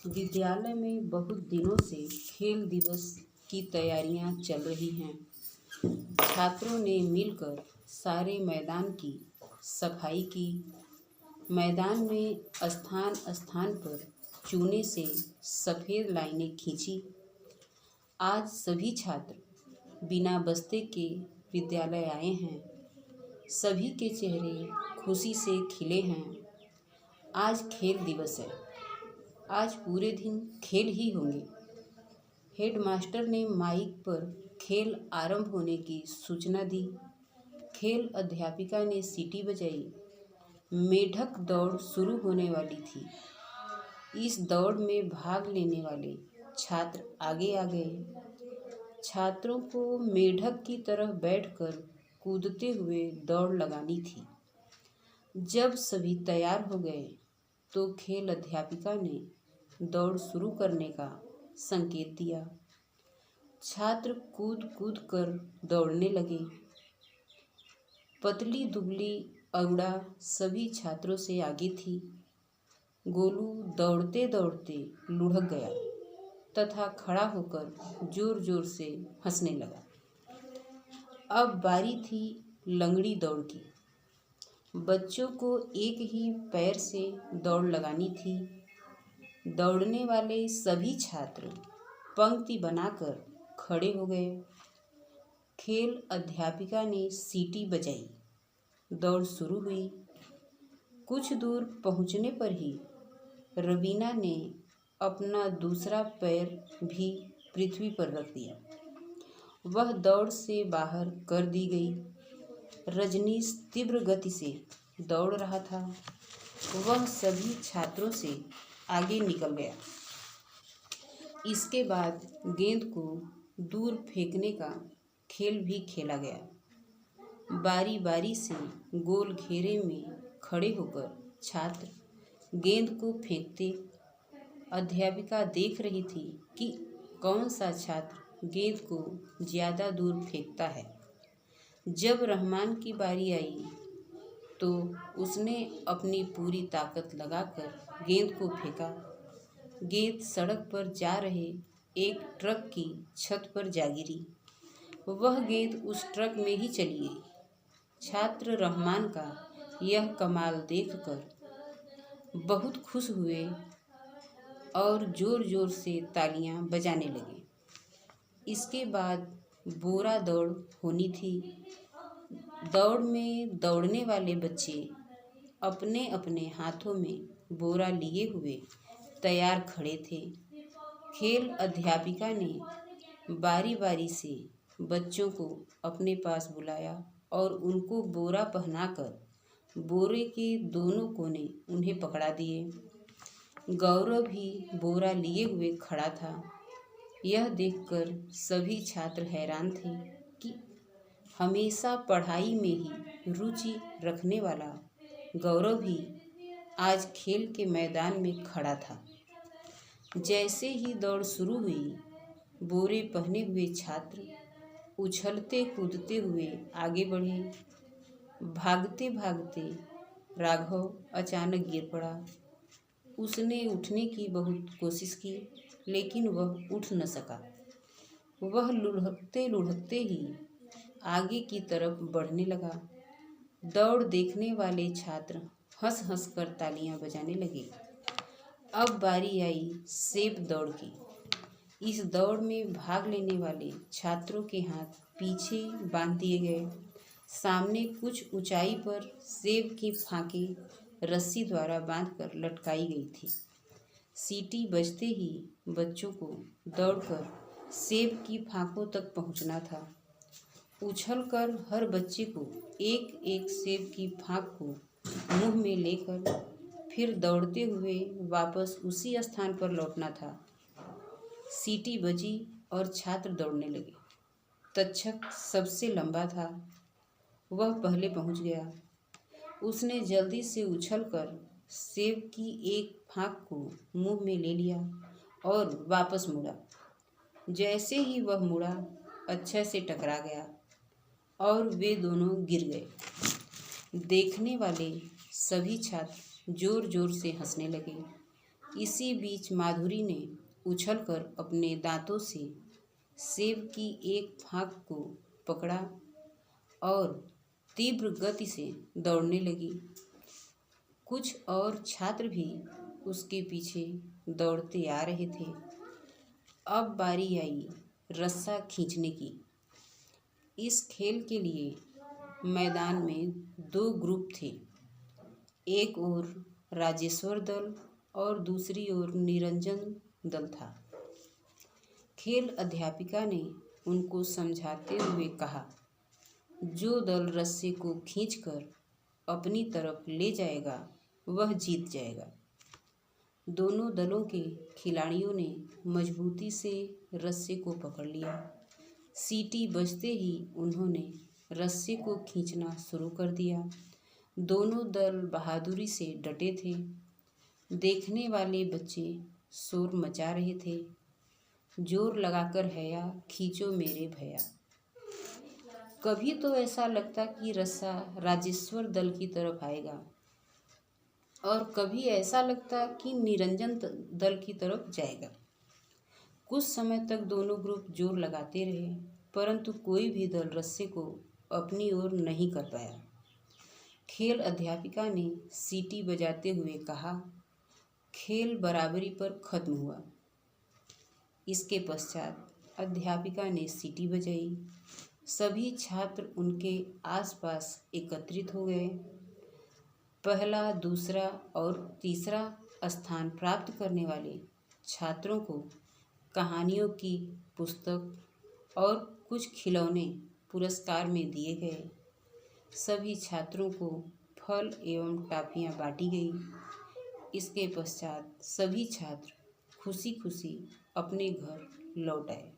विद्यालय में बहुत दिनों से खेल दिवस की तैयारियां चल रही हैं। छात्रों ने मिलकर सारे मैदान की सफाई की। मैदान में स्थान स्थान पर चूने से सफ़ेद लाइनें खींची। आज सभी छात्र बिना बस्ते के विद्यालय आए हैं। सभी के चेहरे खुशी से खिले हैं। आज खेल दिवस है। आज पूरे दिन खेल ही होंगे। हेडमास्टर ने माइक पर खेल आरंभ होने की सूचना दी। खेल अध्यापिका ने सीटी बजाई। मेढक दौड़ शुरू होने वाली थी। इस दौड़ में भाग लेने वाले छात्र आगे आ गए। छात्रों को मेढक की तरह बैठकर कूदते हुए दौड़ लगानी थी। जब सभी तैयार हो गए तो खेल अध्यापिका ने दौड़ शुरू करने का संकेत दिया। छात्र कूद कूद कर दौड़ने लगे। पतली दुबली अरुणा सभी छात्रों से आगे थी। गोलू दौड़ते दौड़ते लुढ़क गया तथा खड़ा होकर जोर जोर से हंसने लगा। अब बारी थी लंगड़ी दौड़ की। बच्चों को एक ही पैर से दौड़ लगानी थी। दौड़ने वाले सभी छात्र पंक्ति बनाकर खड़े हो गए। खेल अध्यापिका ने सीटी बजाई। दौड़ शुरू हुई। कुछ दूर पहुंचने पर ही रवीना ने अपना दूसरा पैर भी पृथ्वी पर रख दिया। वह दौड़ से बाहर कर दी गई। रजनीश तीव्र गति से दौड़ रहा था। वह सभी छात्रों से आगे निकल गया। इसके बाद गेंद को दूर फेंकने का खेल भी खेला गया। बारी बारी से गोल घेरे में खड़े होकर छात्र गेंद को फेंकते। अध्यापिका देख रही थी कि कौन सा छात्र गेंद को ज़्यादा दूर फेंकता है। जब रहमान की बारी आई तो उसने अपनी पूरी ताकत लगाकर गेंद को फेंका। गेंद सड़क पर जा रहे एक ट्रक की छत पर जा गिरी। वह गेंद उस ट्रक में ही चली गई। छात्र रहमान का यह कमाल देखकर बहुत खुश हुए और जोर जोर से तालियां बजाने लगे। इसके बाद बोरा दौड़ होनी थी। दौड़ में दौड़ने वाले बच्चे अपने अपने हाथों में बोरा लिए हुए तैयार खड़े थे। खेल अध्यापिका ने बारी बारी से बच्चों को अपने पास बुलाया और उनको बोरा पहनाकर बोरे के दोनों कोने उन्हें पकड़ा दिए। गौरव भी बोरा लिए हुए खड़ा था। यह देखकर सभी छात्र हैरान थे कि हमेशा पढ़ाई में ही रुचि रखने वाला गौरव भी आज खेल के मैदान में खड़ा था। जैसे ही दौड़ शुरू हुई, बोरे पहने हुए छात्र उछलते कूदते हुए आगे बढ़े। भागते भागते राघव अचानक गिर पड़ा। उसने उठने की बहुत कोशिश की, लेकिन वह उठ न सका। वह लुढ़कते लुढ़कते ही आगे की तरफ बढ़ने लगा। दौड़ देखने वाले छात्र हंस हंस कर तालियां बजाने लगे। अब बारी आई सेब दौड़ की। इस दौड़ में भाग लेने वाले छात्रों के हाथ पीछे बांध दिए गए। सामने कुछ ऊंचाई पर सेब की फांकें रस्सी द्वारा बांधकर लटकाई गई थी। सीटी बजते ही बच्चों को दौड़कर सेब की फांकों तक पहुंचना था। उछलकर हर बच्चे को एक एक सेब की फांक को मुंह में लेकर फिर दौड़ते हुए वापस उसी स्थान पर लौटना था। सीटी बजी और छात्र दौड़ने लगे। तक्षक सबसे लंबा था। वह पहले पहुंच गया। उसने जल्दी से उछलकर सेब की एक फांक को मुंह में ले लिया और वापस मुड़ा। जैसे ही वह मुड़ा, अच्छे से टकरा गया और वे दोनों गिर गए। देखने वाले सभी छात्र जोर जोर से हंसने लगे। इसी बीच माधुरी ने उछलकर अपने दांतों से सेब की एक फांक को पकड़ा और तीव्र गति से दौड़ने लगी। कुछ और छात्र भी उसके पीछे दौड़ते आ रहे थे। अब बारी आई रस्सा खींचने की। इस खेल के लिए मैदान में दो ग्रुप थे। एक ओर राजेश्वर दल और दूसरी ओर निरंजन दल था। खेल अध्यापिका ने उनको समझाते हुए कहा, जो दल रस्से को खींचकर अपनी तरफ ले जाएगा वह जीत जाएगा। दोनों दलों के खिलाड़ियों ने मजबूती से रस्से को पकड़ लिया। सीटी बजते ही उन्होंने रस्से को खींचना शुरू कर दिया। दोनों दल बहादुरी से डटे थे। देखने वाले बच्चे शोर मचा रहे थे, जोर लगाकर हैया खींचो मेरे भैया। कभी तो ऐसा लगता कि रस्सा राजेश्वर दल की तरफ आएगा और कभी ऐसा लगता कि निरंजन दल की तरफ जाएगा। कुछ समय तक दोनों ग्रुप जोर लगाते रहे, परंतु कोई भी दल रस्से को अपनी ओर नहीं कर पाया। खेल अध्यापिका ने सीटी बजाते हुए कहा, खेल बराबरी पर खत्म हुआ। इसके पश्चात अध्यापिका ने सीटी बजाई। सभी छात्र उनके आसपास एकत्रित हो गए। पहला, दूसरा और तीसरा स्थान प्राप्त करने वाले छात्रों को कहानियों की पुस्तक और कुछ खिलौने पुरस्कार में दिए गए। सभी छात्रों को फल एवं टॉफियाँ बांटी गई। इसके पश्चात सभी छात्र खुशी खुशी अपने घर लौट आए।